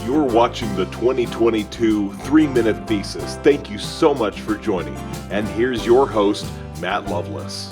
You're watching the 2022 Three Minute Thesis. Thank you so much for joining. And here's your host, Matt Lovelace.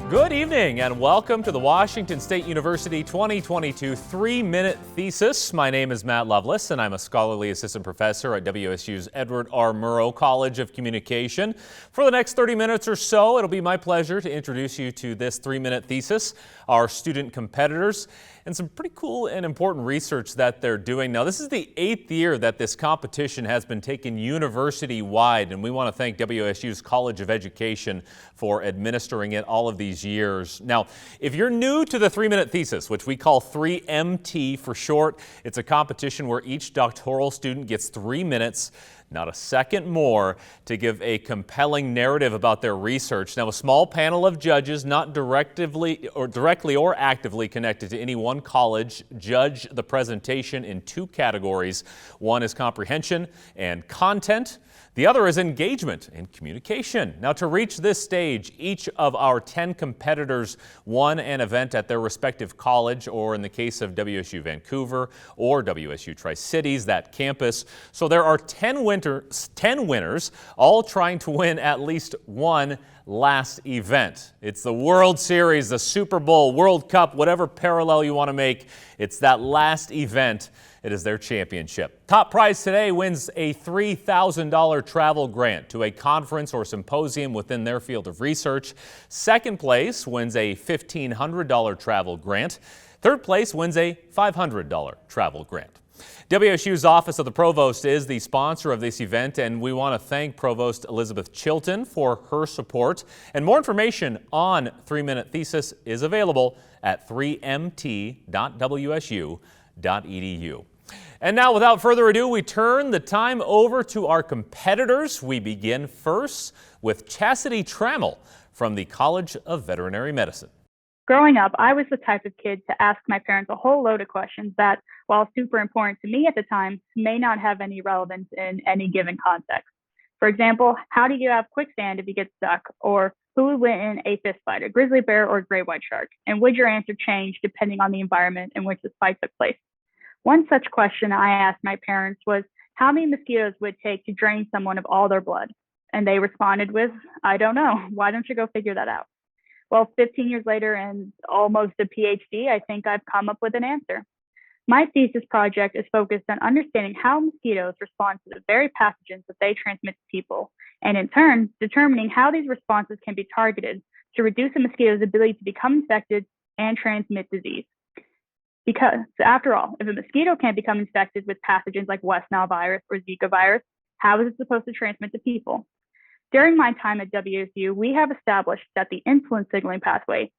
Good evening and welcome to the Washington State University 2022 Three Minute Thesis. My name is Matt Lovelace and I'm a scholarly assistant professor at WSU's Edward R. Murrow College of Communication. For the next 30 minutes or so, it'll be my pleasure to introduce you to this 3 Minute Thesis, our student competitors, and some pretty cool and important research that they're doing. Now, this is the 8th year that this competition has been taken university-wide, and we want to thank WSU's College of Education for administering it all of these years. Now, if you're new to the 3 Minute Thesis, which we call 3MT for short, it's a competition where each doctoral student gets 3 minutes, not a second more, to give a compelling narrative about their research. Now, a small panel of judges, not directly or actively connected to any one college, judge the presentation in 2 categories. One is comprehension and content. The other is engagement and communication. Now, to reach this stage, each of our 10 competitors won an event at their respective college, or in the case of WSU Vancouver or WSU Tri-Cities, that campus. So there are 10 winners, all trying to win at least one last event. It's the World Series, the Super Bowl, World Cup, whatever parallel you want to make. It's that last event. It is their championship. Top prize today wins a $3,000 travel grant to a conference or symposium within their field of research. Second place wins a $1,500 travel grant. Third place wins a $500 travel grant. WSU's Office of the Provost is the sponsor of this event, and we want to thank Provost Elizabeth Chilton for her support. And more information on 3 Minute Thesis is available at 3mt.wsu.edu. And now, without further ado, we turn the time over to our competitors. We begin first with Chasity Trammell from the College of Veterinary Medicine. Growing up, I was the type of kid to ask my parents a whole load of questions that, while super important to me at the time, may not have any relevance in any given context. For example, how do you have quicksand if you get stuck? Or who would win in a fist fight, a grizzly bear or a great white shark? And would your answer change depending on the environment in which this fight took place? One such question I asked my parents was how many mosquitoes would it take to drain someone of all their blood? And they responded with, I don't know. Why don't you go figure that out? Well, 15 years later and almost a PhD, I think I've come up with an answer. My thesis project is focused on understanding how mosquitoes respond to the very pathogens that they transmit to people, and in turn, determining how these responses can be targeted to reduce a mosquito's ability to become infected and transmit disease. Because, after all, if a mosquito can't become infected with pathogens like West Nile virus or Zika virus, how is it supposed to transmit to people? During my time at WSU, we have established that the insulin signaling pathway,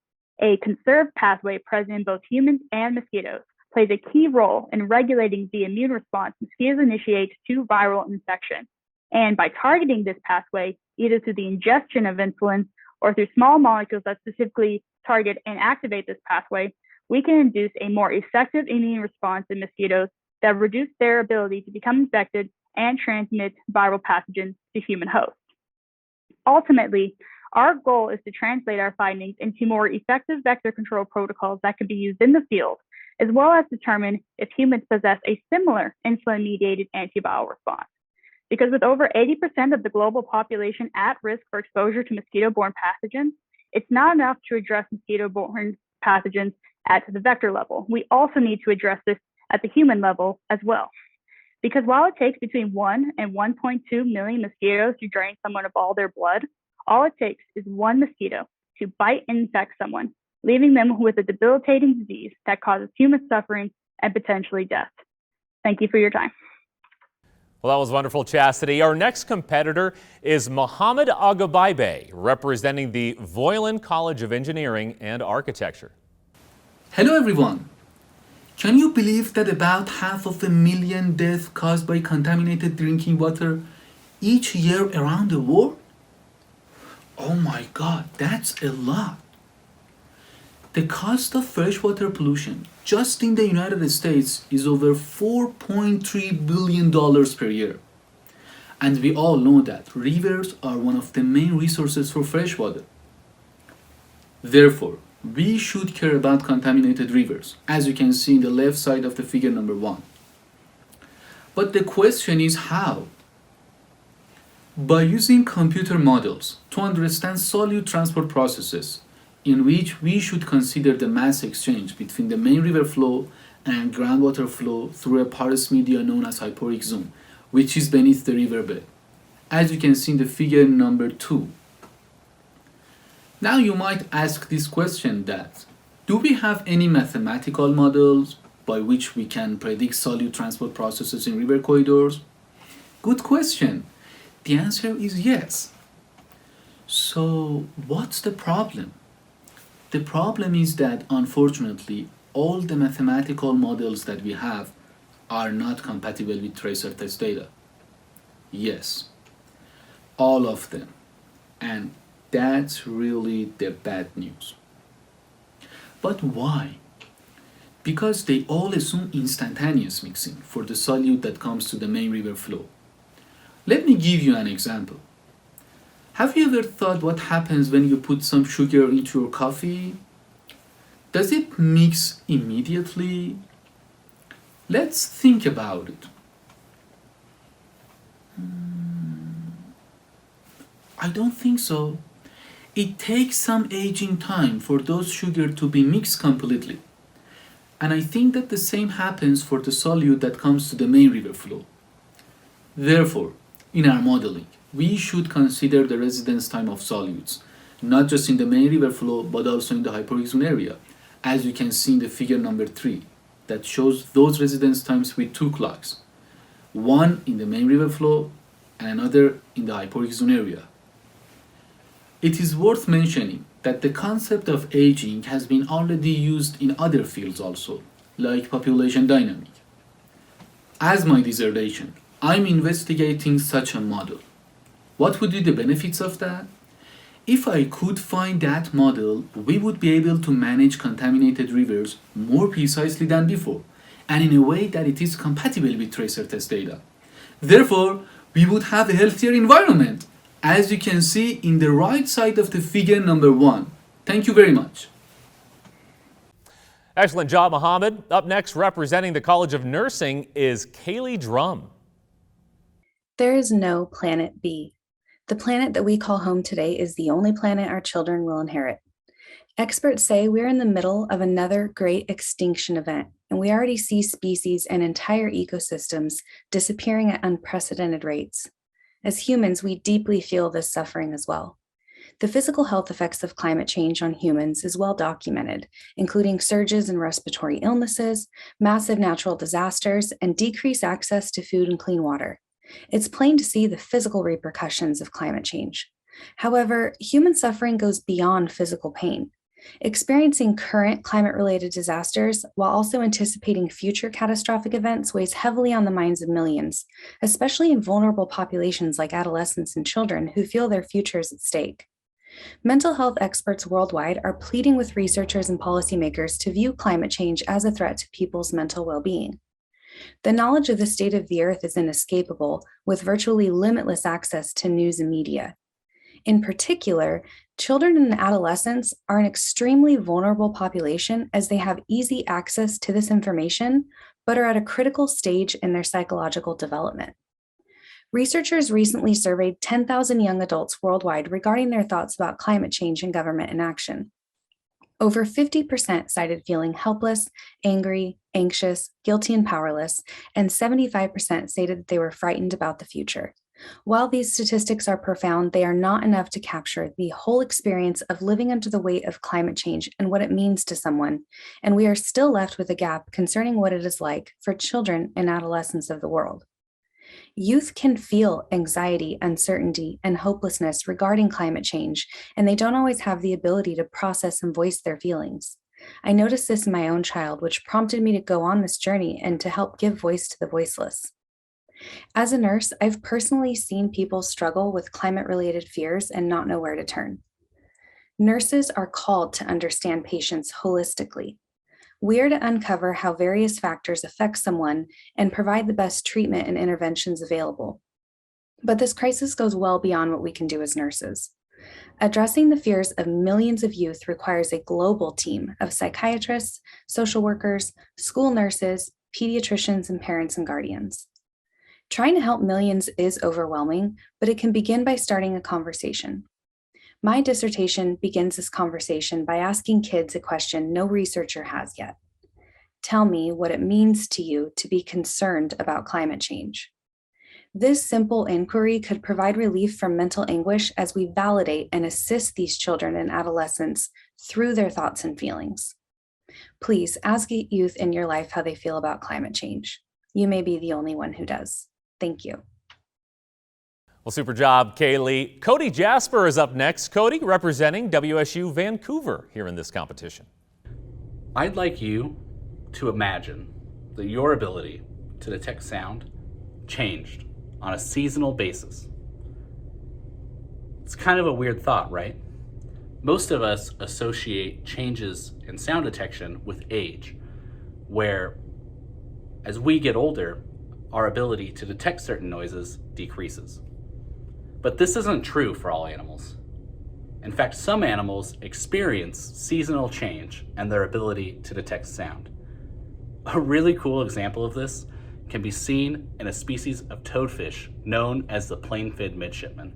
a conserved pathway present in both humans and mosquitoes, plays a key role in regulating the immune response mosquitoes initiate to viral infection. And by targeting this pathway, either through the ingestion of insulin or through small molecules that specifically target and activate this pathway, we can induce a more effective immune response in mosquitoes that reduce their ability to become infected and transmit viral pathogens to human hosts. Ultimately, our goal is to translate our findings into more effective vector control protocols that can be used in the field, as well as determine if humans possess a similar insulin-mediated antiviral response. Because with over 80% of the global population at risk for exposure to mosquito-borne pathogens, it's not enough to address mosquito-borne pathogens at the vector level. We also need to address this at the human level as well. Because while it takes between 1 and 1.2 million mosquitoes to drain someone of all their blood, all it takes is one mosquito to bite and infect someone, leaving them with a debilitating disease that causes human suffering and potentially death. Thank you for your time. Well, that was wonderful, Chasity. Our next competitor is Mohammad Aghababaei, representing the Voiland College of Engineering and Architecture. Hello, everyone. Can you believe that about 500,000 deaths caused by contaminated drinking water each year around the world? Oh my God, that's a lot. The cost of freshwater pollution just in the United States is over $4.3 billion per year. And we all know that rivers are one of the main resources for freshwater. Therefore, we should care about contaminated rivers, as you can see in the left side of the figure number 1. But the question is how? By using computer models to understand solute transport processes, in which we should consider the mass exchange between the main river flow and groundwater flow through a porous media known as hyporheic zone, which is beneath the riverbed, as you can see in the figure number 2. Now you might ask this question that, do we have any mathematical models by which we can predict solute transport processes in river corridors? Good question. The answer is yes. So what's the problem? The problem is that unfortunately all the mathematical models that we have are not compatible with tracer test data. Yes, all of them. And that's really the bad news. But why? Because they all assume instantaneous mixing for the solute that comes to the main river flow. Let me give you an example. Have you ever thought what happens when you put some sugar into your coffee? Does it mix immediately? Let's think about it. I don't think so. It takes some aging time for those sugars to be mixed completely. And I think that the same happens for the solute that comes to the main river flow. Therefore, in our modeling, we should consider the residence time of solutes, not just in the main river flow, but also in the hyporheic zone area, as you can see in the figure number 3, that shows those residence times with 2 clocks, one in the main river flow and another in the hyporheic zone area. It is worth mentioning that the concept of aging has been already used in other fields also, like population dynamic. As my dissertation, I'm investigating such a model. What would be the benefits of that? If I could find that model, we would be able to manage contaminated rivers more precisely than before, and in a way that it is compatible with tracer test data. Therefore, we would have a healthier environment, as you can see in the right side of the figure number 1. Thank you very much. Excellent job, Mohammad. Up next, representing the College of Nursing, is Kaylee Drumm. There is no planet B. The planet that we call home today is the only planet our children will inherit. Experts say we're in the middle of another great extinction event, and we already see species and entire ecosystems disappearing at unprecedented rates. As humans, we deeply feel this suffering as well. The physical health effects of climate change on humans is well documented, including surges in respiratory illnesses, massive natural disasters, and decreased access to food and clean water. It's plain to see the physical repercussions of climate change. However, human suffering goes beyond physical pain. Experiencing current climate-related disasters while also anticipating future catastrophic events weighs heavily on the minds of millions, especially in vulnerable populations like adolescents and children who feel their futures at stake. Mental health experts worldwide are pleading with researchers and policymakers to view climate change as a threat to people's mental well-being. The knowledge of the state of the earth is inescapable, with virtually limitless access to news and media. In particular, children and adolescents are an extremely vulnerable population as they have easy access to this information, but are at a critical stage in their psychological development. Researchers recently surveyed 10,000 young adults worldwide regarding their thoughts about climate change and government inaction. Over 50% cited feeling helpless, angry, anxious, guilty, and powerless, and 75% stated that they were frightened about the future. While these statistics are profound, they are not enough to capture the whole experience of living under the weight of climate change and what it means to someone, and we are still left with a gap concerning what it is like for children and adolescents of the world. Youth can feel anxiety, uncertainty, and hopelessness regarding climate change, and they don't always have the ability to process and voice their feelings. I noticed this in my own child, which prompted me to go on this journey and to help give voice to the voiceless. As a nurse, I've personally seen people struggle with climate-related fears and not know where to turn. Nurses are called to understand patients holistically. We are to uncover how various factors affect someone and provide the best treatment and interventions available. But this crisis goes well beyond what we can do as nurses. Addressing the fears of millions of youth requires a global team of psychiatrists, social workers, school nurses, pediatricians, and parents and guardians. Trying to help millions is overwhelming, but it can begin by starting a conversation. My dissertation begins this conversation by asking kids a question no researcher has yet. Tell me what it means to you to be concerned about climate change. This simple inquiry could provide relief from mental anguish as we validate and assist these children and adolescents through their thoughts and feelings. Please ask youth in your life how they feel about climate change. You may be the only one who does. Thank you. Well, super job, Kaylee. Cody Jasper is up next. Cody representing WSU Vancouver here in this competition. I'd like you to imagine that your ability to detect sound changed on a seasonal basis. It's kind of a weird thought, right? Most of us associate changes in sound detection with age, where as we get older, our ability to detect certain noises decreases. But this isn't true for all animals. In fact, some animals experience seasonal change and their ability to detect sound. A really cool example of this can be seen in a species of toadfish known as the plain-finned midshipman.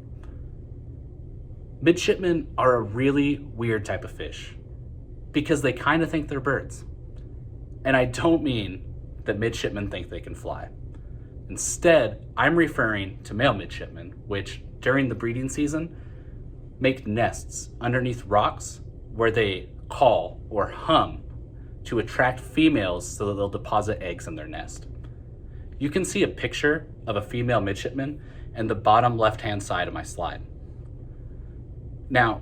Midshipmen are a really weird type of fish because they kind of think they're birds. And I don't mean that midshipmen think they can fly. Instead, I'm referring to male midshipmen, which during the breeding season make nests underneath rocks where they call or hum to attract females so that they'll deposit eggs in their nest. You can see a picture of a female midshipman in the bottom left-hand side of my slide. Now,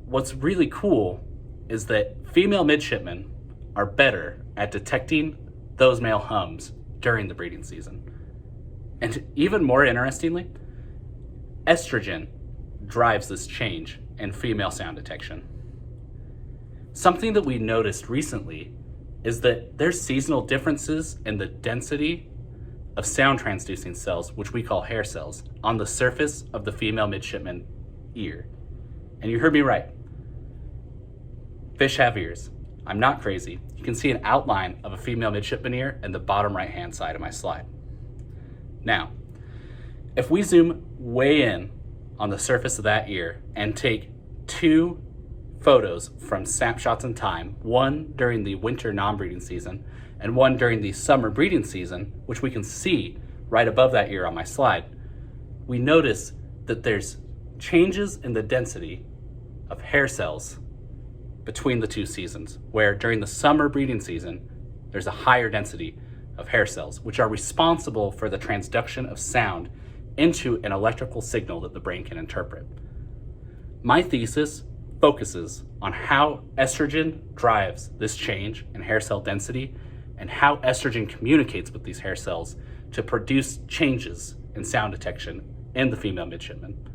what's really cool is that female midshipmen are better at detecting those male hums during the breeding season. And even more interestingly, estrogen drives this change in female sound detection. Something that we noticed recently is that there's seasonal differences in the density of sound transducing cells, which we call hair cells, on the surface of the female midshipman ear. And you heard me right. Fish have ears. I'm not crazy. You can see an outline of a female midshipman ear in the bottom right-hand side of my slide. Now, if we zoom way in on the surface of that ear and take two photos from snapshots in time, one during the winter non-breeding season and one during the summer breeding season, which we can see right above that ear on my slide, we notice that there's changes in the density of hair cells between the two seasons, where during the summer breeding season, there's a higher density of hair cells, which are responsible for the transduction of sound into an electrical signal that the brain can interpret. My thesis focuses on how estrogen drives this change in hair cell density and how estrogen communicates with these hair cells to produce changes in sound detection in the female midshipman.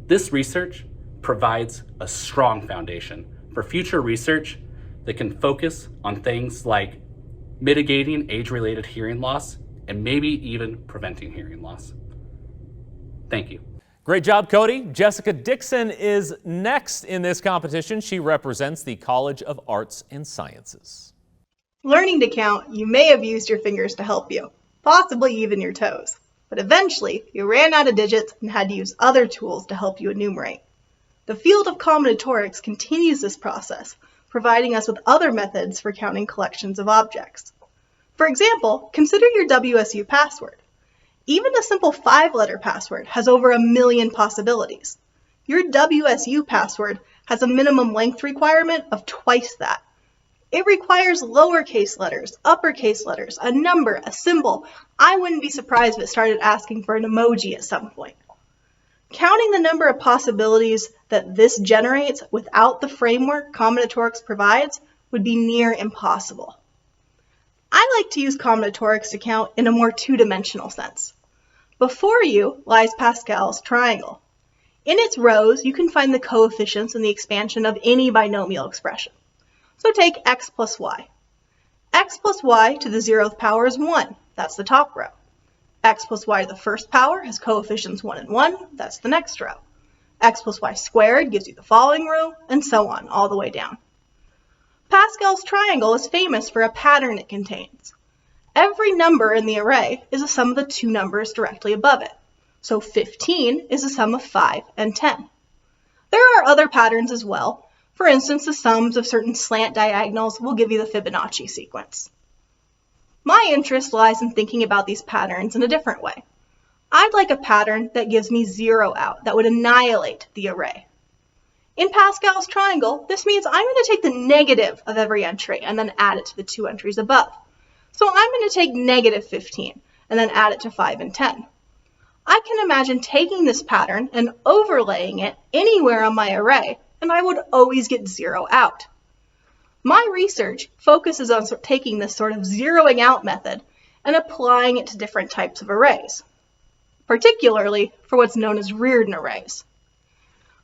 This research provides a strong foundation for future research that can focus on things like mitigating age-related hearing loss and maybe even preventing hearing loss. Thank you. Great job, Cody. Jessica Dickson is next in this competition. She represents the College of Arts and Sciences. Learning to count, you may have used your fingers to help you, possibly even your toes. But eventually, you ran out of digits and had to use other tools to help you enumerate. The field of combinatorics continues this process, providing us with other methods for counting collections of objects. For example, consider your WSU password. Even a simple 5-letter password has over 1 million possibilities. Your WSU password has a minimum length requirement of twice that. It requires lowercase letters, uppercase letters, a number, a symbol. I wouldn't be surprised if it started asking for an emoji at some point. Counting the number of possibilities that this generates without the framework combinatorics provides would be near impossible. I like to use combinatorics to count in a more two-dimensional sense. Before you lies Pascal's triangle. In its rows, you can find the coefficients and the expansion of any binomial expression. So take x plus y. X plus y to the 0th power is 1. That's the top row. X plus y to the 1st power has coefficients 1 and 1. That's the next row. X plus y squared gives you the following row, and so on, all the way down. Pascal's triangle is famous for a pattern it contains. every number in the array is a sum of the two numbers directly above it. So 15 is a sum of 5 and 10. There are other patterns as well. For instance, the sums of certain slant diagonals will give you the Fibonacci sequence. My interest lies in thinking about these patterns in a different way. I'd like a pattern that gives me 0 out, that would annihilate the array. In Pascal's triangle, this means I'm going to take the negative of every entry and then add it to the two entries above. So I'm going to take negative 15 and then add it to 5 and 10. I can imagine taking this pattern and overlaying it anywhere on my array, and I would always get 0 out. My research focuses on taking this sort of zeroing out method and applying it to different types of arrays, particularly for what's known as Reardon arrays.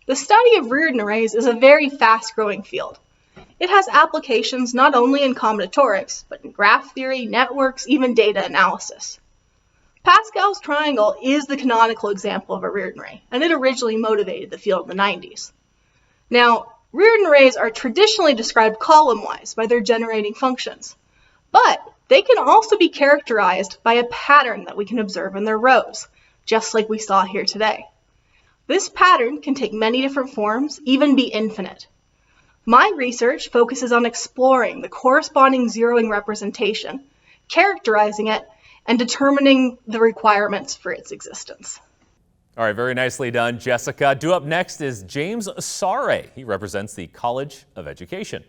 The study of Reardon arrays is a very fast-growing field. It has applications not only in combinatorics, but in graph theory, networks, even data analysis. Pascal's triangle is the canonical example of a Reardon array, and it originally motivated the field in the 90s. Now, Reardon arrays are traditionally described column-wise by their generating functions, but they can also be characterized by a pattern that we can observe in their rows, just like we saw here today. This pattern can take many different forms, even be infinite. My research focuses on exploring the corresponding zeroing representation, characterizing it, and determining the requirements for its existence. All right, very nicely done, Jessica. Due up next is James Asare. He represents the College of Education.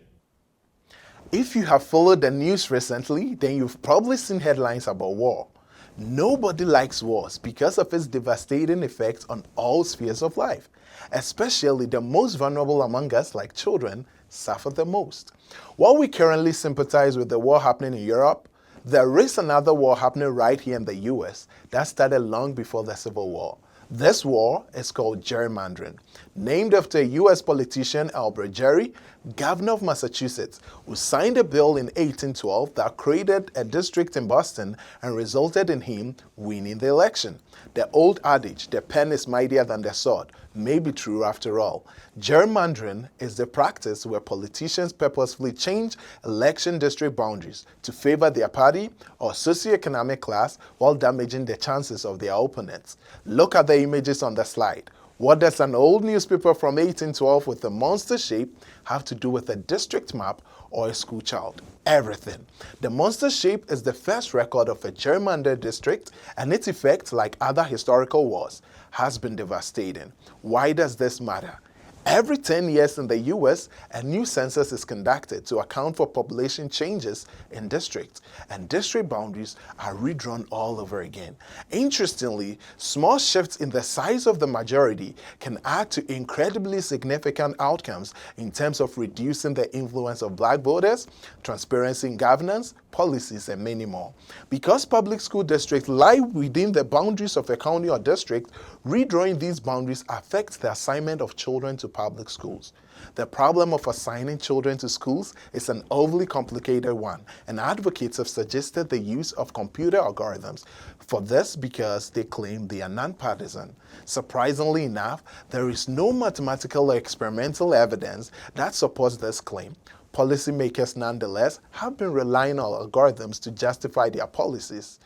If you have followed the news recently, then you've probably seen headlines about war. Nobody likes wars because of its devastating effects on all spheres of life. Especially the most vulnerable among us, like children, suffer the most. While we currently sympathize with the war happening in Europe, there is another war happening right here in the US that started long before the Civil War. This war is called gerrymandering, named after a US politician, Albert Gerry, governor of Massachusetts, who signed a bill in 1812 that created a district in Boston and resulted in him winning the election. The old adage, the pen is mightier than the sword, may be true after all. Gerrymandering is the practice where politicians purposefully change election district boundaries to favor their party or socioeconomic class while damaging the chances of their opponents. Look at the images on the slide. What does an old newspaper from 1812 with a monster shape have to do with a district map or a school child? Everything. The monster shape is the first record of a gerrymandered district, and its effect, like other historical wars, has been devastating. Why does this matter? Every 10 years in the US, a new census is conducted to account for population changes in districts, and district boundaries are redrawn all over again. Interestingly, small shifts in the size of the majority can add to incredibly significant outcomes in terms of reducing the influence of black voters, transparency in governance, policies, and many more. Because public school districts lie within the boundaries of a county or district, redrawing these boundaries affects the assignment of children to public schools. The problem of assigning children to schools is an overly complicated one, and advocates have suggested the use of computer algorithms for this because they claim they are nonpartisan. Surprisingly enough, there is no mathematical or experimental evidence that supports this claim. Policymakers, nonetheless, have been relying on algorithms to justify their policies.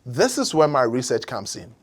This is where my research comes in,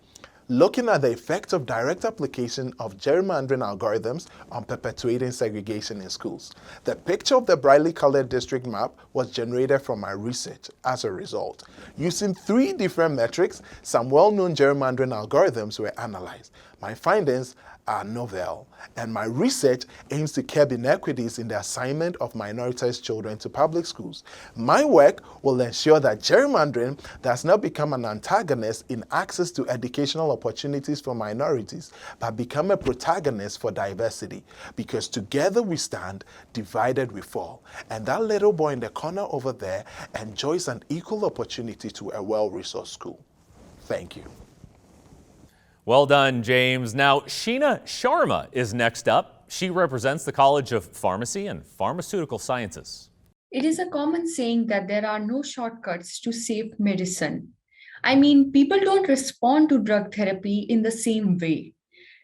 looking at the effect of direct application of gerrymandering algorithms on perpetuating segregation in schools. The picture of the brightly colored district map was generated from my research as a result. Using 3 different metrics, some well-known gerrymandering algorithms were analyzed. My findings are novel, and my research aims to curb inequities in the assignment of minoritized children to public schools. My work will ensure that gerrymandering does not become an antagonist in access to educational opportunities for minorities, but become a protagonist for diversity. Because together we stand, divided we fall. And that little boy in the corner over there enjoys an equal opportunity to a well-resourced school. Thank you. Well done, James. Now, Sheena Sharma is next up. She represents the College of Pharmacy and Pharmaceutical Sciences. It is a common saying that there are no shortcuts to safe medicine. I mean, people don't respond to drug therapy in the same way.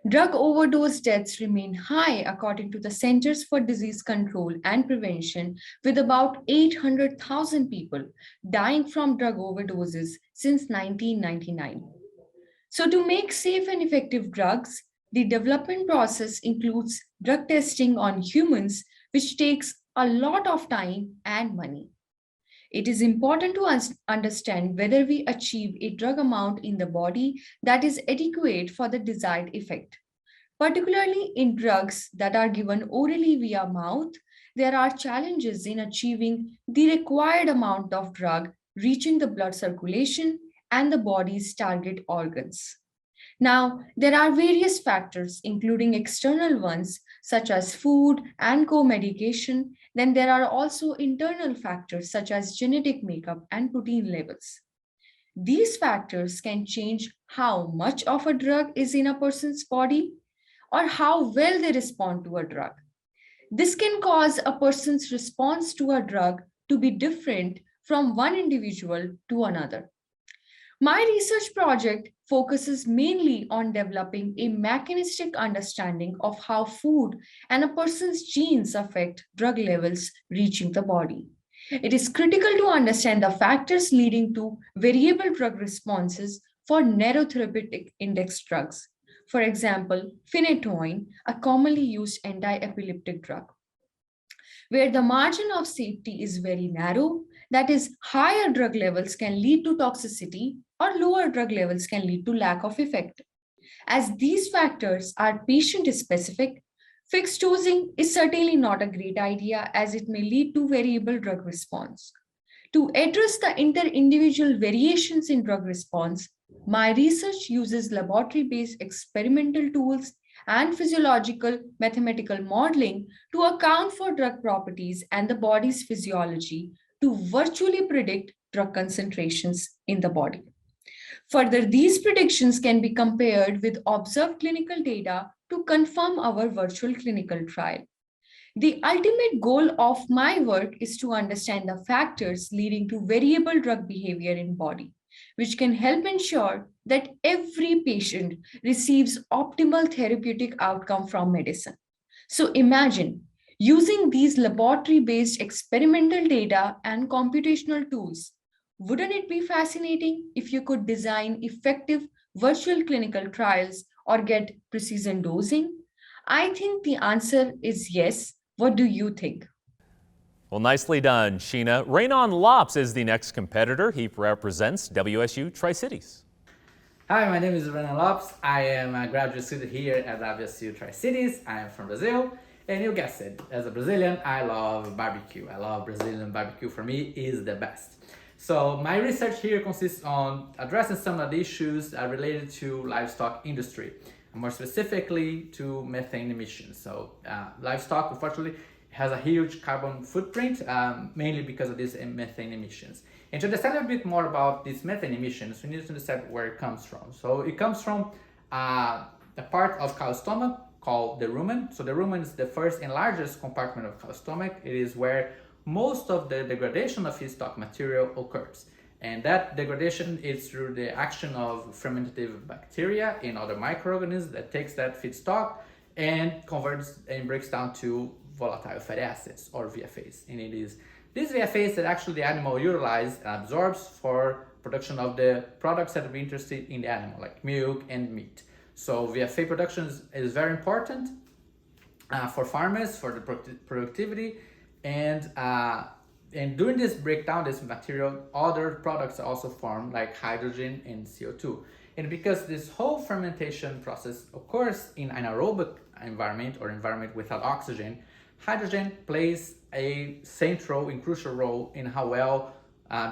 Drug overdose deaths remain high according to the Centers for Disease Control and Prevention, with about 800,000 people dying from drug overdoses since 1999. So to make safe and effective drugs, the development process includes drug testing on humans, which takes a lot of time and money. It is important to understand whether we achieve a drug amount in the body that is adequate for the desired effect. Particularly in drugs that are given orally via mouth, there are challenges in achieving the required amount of drug reaching the blood circulation and the body's target organs. Now, there are various factors, including external ones such as food and co-medication. Then there are also internal factors such as genetic makeup and protein levels. These factors can change how much of a drug is in a person's body or how well they respond to a drug. This can cause a person's response to a drug to be different from one individual to another. My research project focuses mainly on developing a mechanistic understanding of how food and a person's genes affect drug levels reaching the body. It is critical to understand the factors leading to variable drug responses for narrow therapeutic index drugs. For example, phenytoin, a commonly used anti-epileptic drug, where the margin of safety is very narrow, that is, higher drug levels can lead to toxicity or lower drug levels can lead to lack of effect. As these factors are patient-specific, fixed dosing is certainly not a great idea as it may lead to variable drug response. To address the inter-individual variations in drug response, my research uses laboratory-based experimental tools and physiological mathematical modeling to account for drug properties and the body's physiology to virtually predict drug concentrations in the body. Further, these predictions can be compared with observed clinical data to confirm our virtual clinical trial. The ultimate goal of my work is to understand the factors leading to variable drug behavior in body, which can help ensure that every patient receives optimal therapeutic outcome from medicine. So imagine using these laboratory-based experimental data and computational tools. Wouldn't it be fascinating if you could design effective virtual clinical trials or get precision dosing? I think the answer is yes. What do you think? Well, nicely done, Sheena. Renan-Lopes is the next competitor. He represents WSU Tri-Cities. Hi, my name is Renan-Lopes. I am a graduate student here at WSU Tri-Cities. I am from Brazil. And you guessed it, as a Brazilian, I love barbecue. I love Brazilian barbecue. For me, is the best. So my research here consists on addressing some of the issues related to livestock industry, and more specifically to methane emissions. So livestock, unfortunately, has a huge carbon footprint, mainly because of these methane emissions. And to understand a bit more about these methane emissions, we need to understand where it comes from. So it comes from a part of cow's stomach called the rumen. So the rumen is the first and largest compartment of cow's stomach. It is where most of the degradation of feedstock material occurs. And that degradation is through the action of fermentative bacteria and other microorganisms that takes that feedstock and converts and breaks down to volatile fatty acids, or VFAs. And it is these VFAs that actually the animal utilizes and absorbs for production of the products that we're interested in the animal, like milk and meat. So VFA production is very important for farmers, for the productivity, and during this breakdown, this material, other products are also formed, like hydrogen and CO2. And because this whole fermentation process occurs in an anaerobic environment or environment without oxygen, hydrogen plays a central and crucial role in how well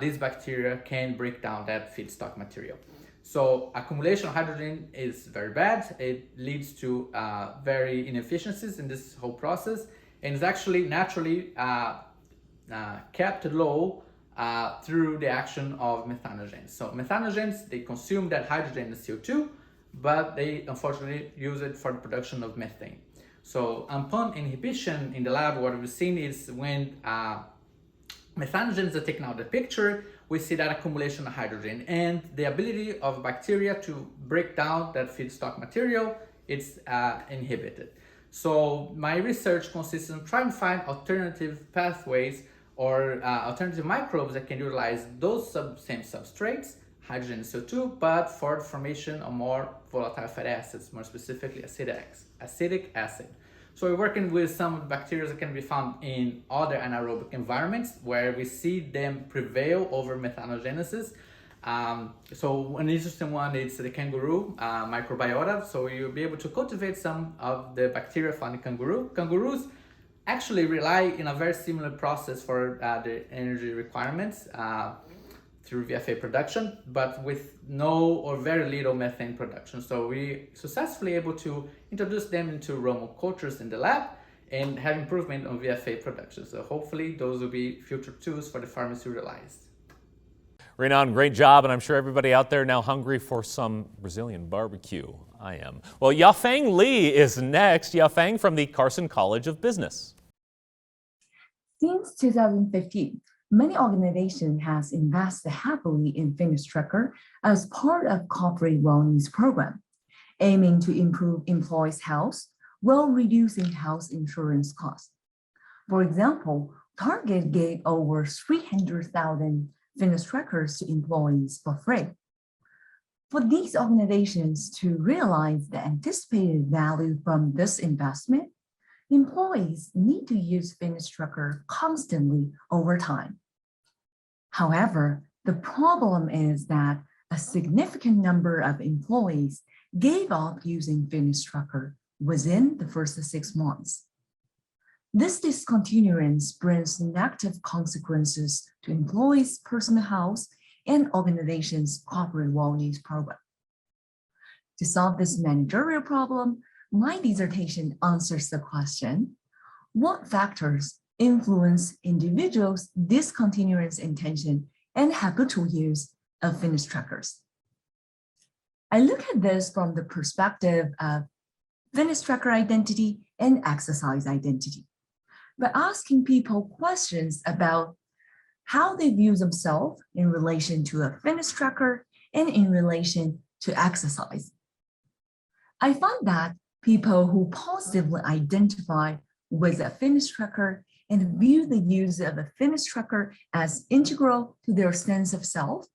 these bacteria can break down that feedstock material. So accumulation of hydrogen is very bad. It leads to very inefficiencies in this whole process, and is actually naturally kept low through the action of methanogens. So methanogens, they consume that hydrogen and CO2, but they unfortunately use it for the production of methane. So upon inhibition in the lab, what we've seen is when methanogens are taken out of the picture, we see that accumulation of hydrogen, and the ability of bacteria to break down that feedstock material it's inhibited. So my research consists in trying to find alternative pathways or alternative microbes that can utilize those same substrates, hydrogen and CO2, but for the formation of more volatile fatty acids, more specifically acetic acid. So we're working with some bacteria that can be found in other anaerobic environments where we see them prevail over methanogenesis. So an interesting one is the kangaroo microbiota. So you'll be able to cultivate some of the bacteria found in kangaroo. Kangaroos actually rely in a very similar process for the energy requirements through VFA production, but with no or very little methane production. So we successfully able to introduce them into Romo cultures in the lab and have improvement on VFA production. So hopefully those will be future tools for the farmers to realize. Renan, great job, and I'm sure everybody out there now hungry for some Brazilian barbecue. I am. Well, Yafang Lee is next. Yafang from the Carson College of Business. Since 2015, many organizations have invested heavily in fitness tracker as part of corporate wellness program, aiming to improve employees' health while reducing health insurance costs. For example, Target gave over 300,000 fitness trackers to employees for free. For these organizations to realize the anticipated value from this investment, employees need to use fitness tracker constantly over time. However, the problem is that a significant number of employees gave up using fitness tracker within the first 6 months. This discontinuance brings negative consequences to employees' personal health and organizations' corporate wellness program. To solve this managerial problem, my dissertation answers the question, what factors influence individuals' discontinuance intention and habitual use of fitness trackers? I look at this from the perspective of fitness tracker identity and exercise identity, by asking people questions about how they view themselves in relation to a fitness tracker and in relation to exercise. I found that people who positively identify with a fitness tracker and view the use of a fitness tracker as integral to their sense of self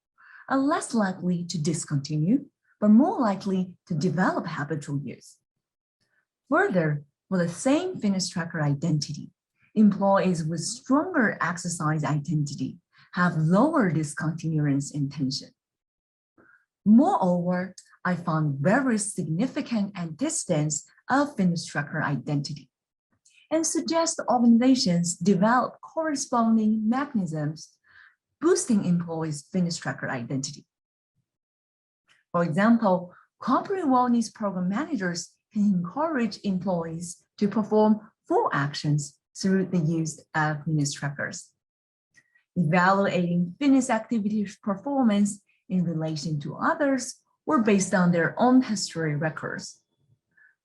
are less likely to discontinue, but more likely to develop habitual use. Further, for the same fitness tracker identity, employees with stronger exercise identity have lower discontinuance intention. Moreover, I found very significant antecedents of fitness tracker identity and suggest organizations develop corresponding mechanisms boosting employees' fitness tracker identity. For example, corporate wellness program managers can encourage employees to perform 4 actions through the use of fitness trackers: evaluating fitness activity performance in relation to others or based on their own history records,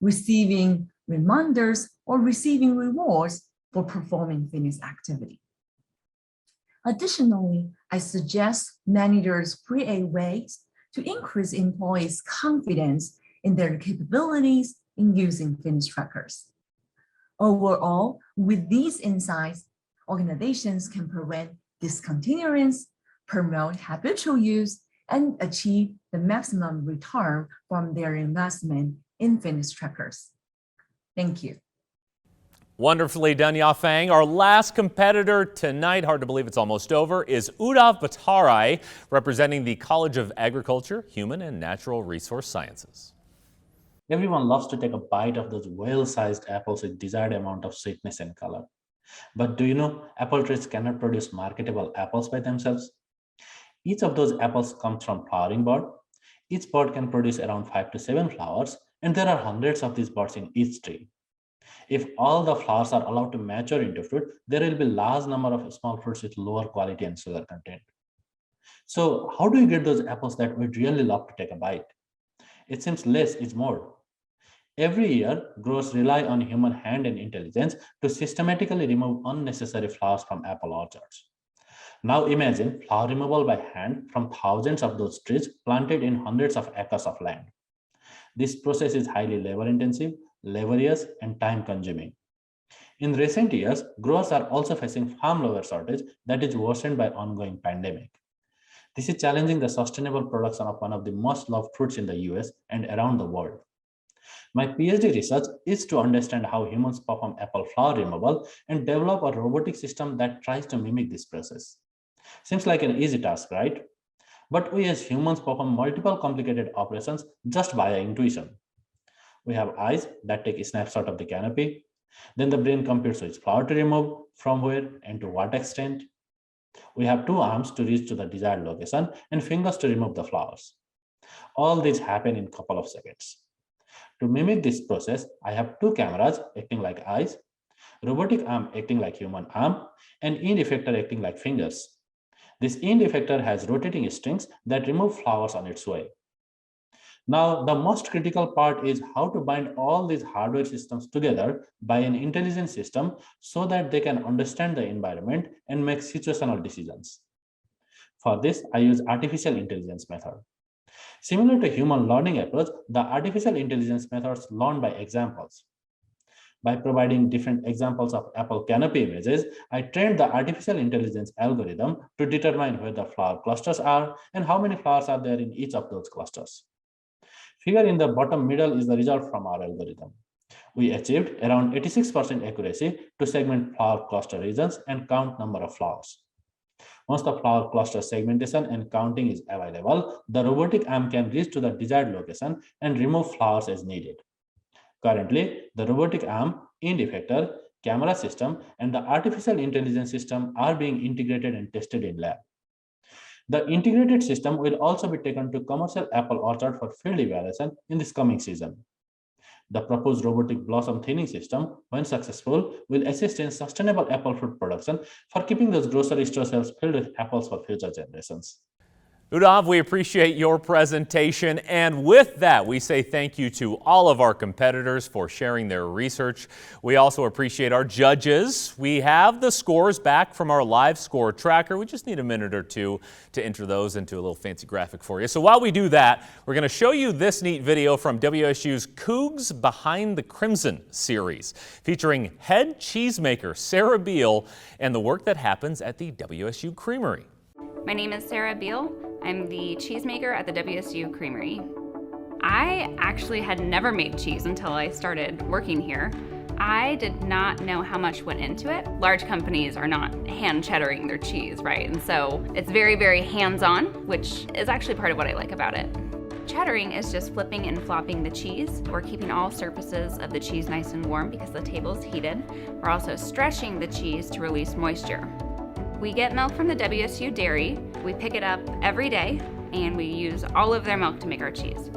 receiving reminders or receiving rewards for performing fitness activity. Additionally, I suggest managers create ways to increase employees' confidence in their capabilities in using fitness trackers. Overall, with these insights, organizations can prevent discontinuance, promote habitual use, and achieve the maximum return from their investment in fitness trackers. Thank you. Wonderfully done, Yafang. Our last competitor tonight, hard to believe it's almost over, is Uddhav Bhattarai, representing the College of Agriculture, Human and Natural Resource Sciences. Everyone loves to take a bite of those whale-sized apples with desired amount of sweetness and color. But do you know apple trees cannot produce marketable apples by themselves? Each of those apples comes from flowering bud. Each bud can produce around 5 to 7 flowers, and there are hundreds of these buds in each tree. If all the flowers are allowed to mature into fruit, there will be a large number of small fruits with lower quality and sugar content. So how do you get those apples that we'd really love to take a bite? It seems less is more. Every year, growers rely on human hand and intelligence to systematically remove unnecessary flowers from apple orchards. Now imagine flower removal by hand from thousands of those trees planted in hundreds of acres of land. This process is highly labor-intensive, laborious, and time-consuming. In recent years, growers are also facing farm labor shortage that is worsened by ongoing pandemic. This is challenging the sustainable production of one of the most loved fruits in the US and around the world. My PhD research is to understand how humans perform apple flower removal and develop a robotic system that tries to mimic this process. Seems like an easy task, right? But we as humans perform multiple complicated operations just via intuition. We have eyes that take a snapshot of the canopy. Then the brain computes which flower to remove, from where, and to what extent. We have two arms to reach to the desired location and fingers to remove the flowers. All these happen in a couple of seconds. To mimic this process, I have two cameras acting like eyes, robotic arm acting like human arm, and end effector acting like fingers. This end effector has rotating strings that remove flowers on its way. Now, the most critical part is how to bind all these hardware systems together by an intelligent system so that they can understand the environment and make situational decisions. For this, I use artificial intelligence method. Similar to human learning approach, the artificial intelligence methods learn by examples. By providing different examples of apple canopy images, I trained the artificial intelligence algorithm to determine where the flower clusters are and how many flowers are there in each of those clusters. Figure in the bottom middle is the result from our algorithm. We achieved around 86% accuracy to segment flower cluster regions and count number of flowers. Once the flower cluster segmentation and counting is available, the robotic arm can reach to the desired location and remove flowers as needed. Currently, the robotic arm, end effector, camera system, and the artificial intelligence system are being integrated and tested in lab. The integrated system will also be taken to commercial apple orchard for field evaluation in this coming season. The proposed robotic blossom thinning system, when successful, will assist in sustainable apple fruit production for keeping those grocery store shelves filled with apples for future generations. Uddhav, we appreciate your presentation, and with that, we say thank you to all of our competitors for sharing their research. We also appreciate our judges. We have the scores back from our live score tracker. We just need a minute or two to enter those into a little fancy graphic for you. So while we do that, we're going to show you this neat video from WSU's Cougs Behind the Crimson series, featuring head cheesemaker Sarah Beal and the work that happens at the WSU Creamery. My name is Sarah Beal. I'm the cheesemaker at the WSU Creamery. I actually had never made cheese until I started working here. I did not know how much went into it. Large companies are not hand cheddaring their cheese, right? And so it's very, very hands-on, which is actually part of what I like about it. Cheddaring is just flipping and flopping the cheese. We're keeping all surfaces of the cheese nice and warm because the table is heated. We're also stretching the cheese to release moisture. We get milk from the WSU dairy. We pick it up every day and we use all of their milk to make our cheese.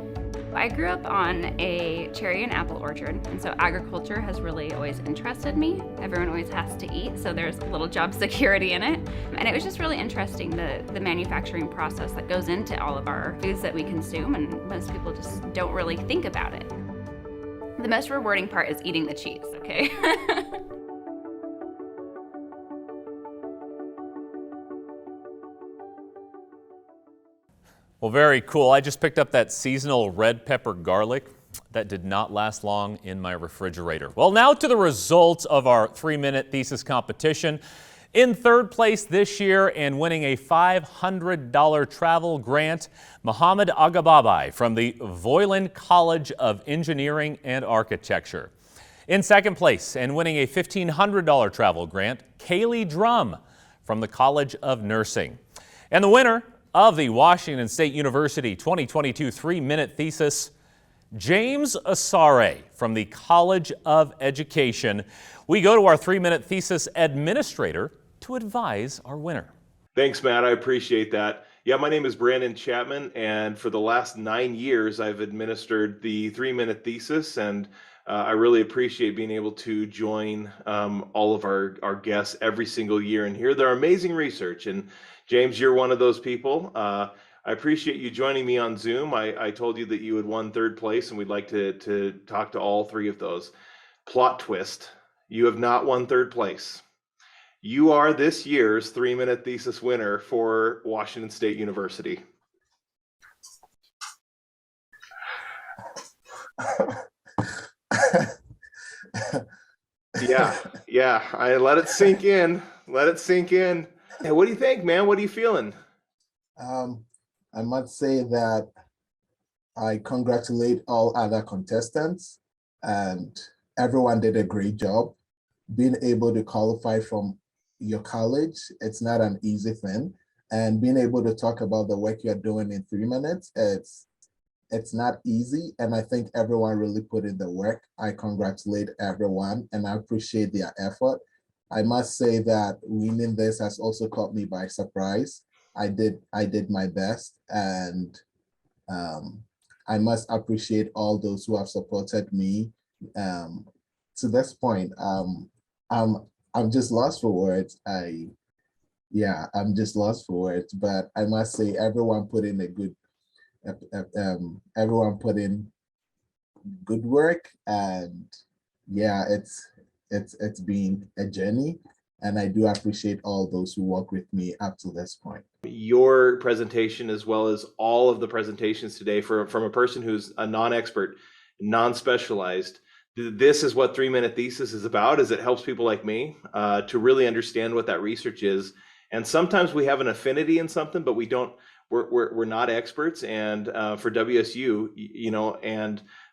I grew up on a cherry and apple orchard, and so agriculture has really always interested me. Everyone always has to eat, so there's a little job security in it. And it was just really interesting, the manufacturing process that goes into all of our foods that we consume, and most people just don't really think about it. The most rewarding part is eating the cheese, okay? Well, very cool. I just picked up that seasonal red pepper garlic. That did not last long in my refrigerator. Well, now to the results of our 3-minute thesis competition. In third place this year and winning a $500 travel grant, Mohammad Aghababaei from the Voiland College of Engineering and Architecture. In second place and winning a $1,500 travel grant, Kaylee Drumm from the College of Nursing. And the winner of the Washington State University 2022 3-minute thesis, James Asare from the College of Education. We go to our 3-minute thesis administrator to advise our winner. Thanks, Matt. I appreciate that. Yeah, my name is Brandon Chapman, and for the last 9 years, I've administered the 3-minute thesis, and I really appreciate being able to join all of our guests every single year and hear their amazing research. And James, you're one of those people. I appreciate you joining me on Zoom. I told you that you had won third place, and we'd like to talk to all three of those. Plot twist, you have not won third place. You are this year's 3-minute thesis winner for Washington State University. Yeah. I let it sink in. Let it sink in. Hey, what do you think, man? What are you feeling? I must say that I congratulate all other contestants, and everyone did a great job. Being able to qualify from your college, it's not an easy thing. And being able to talk about the work you're doing in 3 minutes, it's not easy. And I think everyone really put in the work. I congratulate everyone and I appreciate their effort. I must say that winning this has also caught me by surprise. I did my best, and I must appreciate all those who have supported me to this point. I'm just lost for words. I'm just lost for words. But I must say, everyone put in good work, and yeah, it's been a journey. And I do appreciate all those who work with me up to this point. Your presentation, as well as all of the presentations today from a person who's a non-expert, non-specialized, this is what 3 Minute Thesis is about, is it helps people like me to really understand what that research is. And sometimes we have an affinity in something, but we're not experts. And for WSU,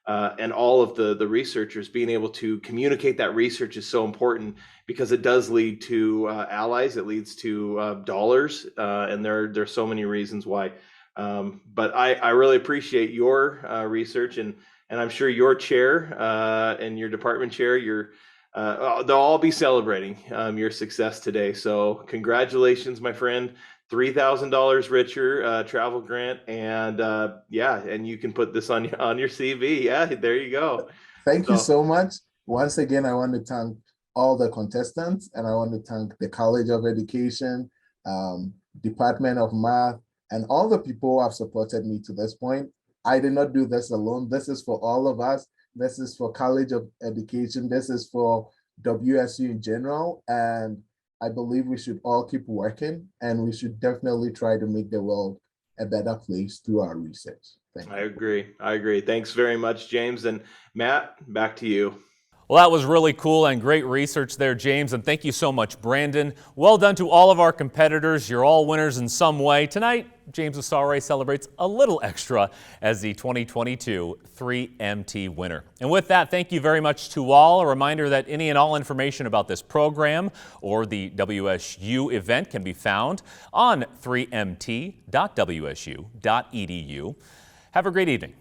and all of the researchers, being able to communicate that research is so important, because it does lead to allies, it leads to dollars, and there's so many reasons why. But I really appreciate your research, and I'm sure your chair and your department chair, they'll all be celebrating your success today. So congratulations, my friend. $3,000 richer travel grant, and and you can put this on your CV. Yeah, there you go. Thank you so much. Once again, I want to thank all the contestants, and I want to thank the College of Education, Department of Math, and all the people who have supported me to this point. I did not do this alone. This is for all of us. This is for College of Education. This is for WSU in general. And I believe we should all keep working, and we should definitely try to make the world a better place through our research. Thank you. I agree. Thanks very much, James. And Matt, back to you. Well, that was really cool and great research there, James, and thank you so much, Brandon. Well done to all of our competitors. You're all winners in some way. Tonight, James Asare celebrates a little extra as the 2022 3MT winner. And with that, thank you very much to all. A reminder that any and all information about this program or the WSU event can be found on 3mt.wsu.edu. Have a great evening.